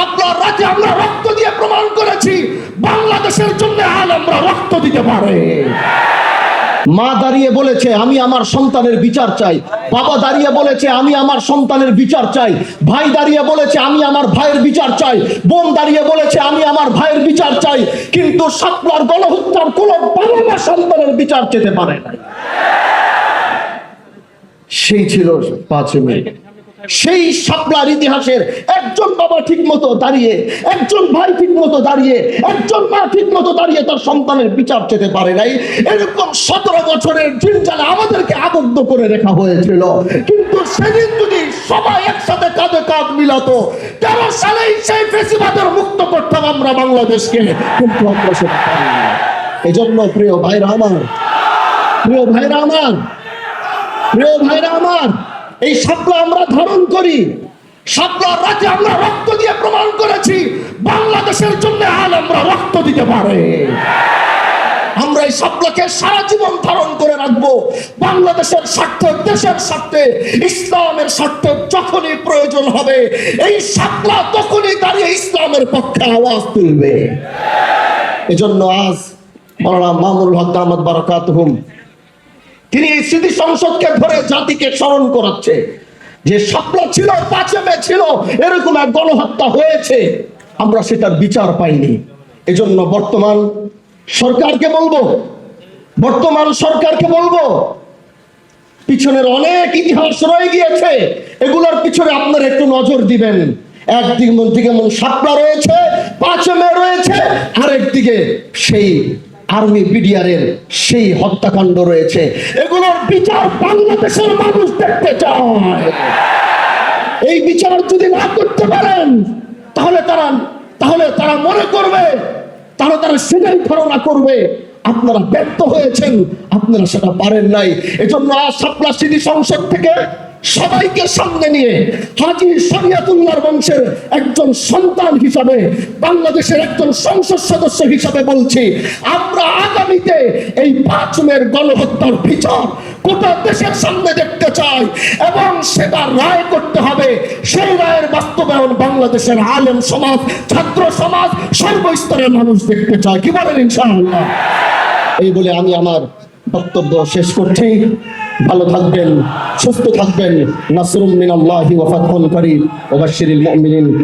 শাপলার রাতে আমরা রক্ত দিয়ে প্রমাণ করেছি বাংলাদেশের জন্য আলেমরা রক্ত দিতে পারে। মা দাঁড়িয়ে বলেছে আমি আমার সন্তানের বিচার চাই, বাবা দাঁড়িয়ে বলেছে আমি আমার সন্তানের বিচার চাই, ভাই দাঁড়িয়ে বলেছে আমি আমার ভাইয়ের বিচার চাই, বোন দাঁড়িয়ে বলেছে আমি আমার ভাইয়ের বিচার চাই। কিন্তু শাপলার গণহত্যার কোন বাবা মা সন্তানের বিচার চেতে পারে না। সেই ছিল 5 মে। সেই শাপলার ইতিহাসের একজন বাবা ঠিক মতো দাঁড়িয়ে, একজন ভাই ঠিক মতো দাঁড়িয়ে, একজন মা ঠিক মতো দাঁড়িয়ে তার সন্তানের বিচার চেতে পারে নাই। এরকম 17 বছরের জিনজালে আমাদেরকে আবদ্ধ করে রাখা হয়েছিল। কিন্তু সেদিন যদি সবাই একসাথে কাঁধে কাঁধ মিলাতো, 13 সালেই সেই ফেসিবাদের মুক্ত করতাম আমরা বাংলাদেশকে। কিন্তু আমরা সেটা পারিনি। এজন্য প্রিয় ভাইরা আমার, প্রিয় ভাইরা আমার, প্রিয় ভাইরা আমার, এই শাপলা আমরা ধারণ করি। শাপলার রাতে আমরা রক্ত দিয়ে প্রমাণ করেছি বাংলাদেশের জন্য আলেমরা রক্ত দিতে পারে। আমরা এই শাপলাকে সারা জীবন ধারণ করে রাখবো। বাংলাদেশের স্বার্থে, দেশের স্বার্থে, ইসলামের স্বার্থে যখনই প্রয়োজন হবে এই শাপলা তখনই দাঁড়িয়ে ইসলামের পক্ষে আওয়াজ তুলবে। এজন্য আজ মাওলানা মামুনুল হক দামাত বারাকাতুহুম তিনি এই স্মৃতি সংসদকে ধরে জাতিকে স্মরণ করাচ্ছে যে শাপলা ছিল, 5 মে ছিল, এরকম এক গণহত্যা হয়েছে, আমরা সেটার বিচার পাইনি। এজন্য বর্তমান সরকারকে বলবো পিছনের অনেক ইতিহাস রয়ে গিয়েছে, এগুলোর পিছনে আপনারা একটু নজর দিবেন। একদিকে শাপলা রয়েছে, 5 মে রয়েছে, আরেকদিকে সেই আর্মি বিডিআরের সেই হত্যাকাণ্ড রয়েছে। এগুলোর বিচার বাংলাদেশের মানুষ দেখতে চায়। এই বিচার যদি না করতে পারেন তাহলে তারা মনে করবে, তারা সেটাই ধারণা করবে আপনারা ব্যর্থ হয়েছেন, আপনারা সেটা পারেন নাই। এজন্য আজ শাপলা স্মৃতি সংসদ থেকে সবাইকে সামনে নিয়ে হাজী শরিয়তুল্লাহর বংশের একজন সন্তান হিসাবে, বাংলাদেশের একজন সংসদ সদস্য হিসাবে বলছি, আমরা আগামীতে এই 5 মের গণহত্যার বিচার গোটা দেশের সামনে দেখতে চাই এবং সেটা রায় করতে হবে। সেই রায়ের বাস্তবায়ন বাংলাদেশের আলেম সমাজ, ছাত্র সমাজ, সর্বস্তরের মানুষ দেখতে চায়। কি বলেন ইনশাআল্লাহ? এই বলে আমি আমার বক্তব্য শেষ করছি। ভালো থাকবেন, সুস্থ থাকবেন। নাসরুম মিনাল্লাহি ওয়া ফাতহুন করিম ওয়া বাশশিরিল মুমিনিন।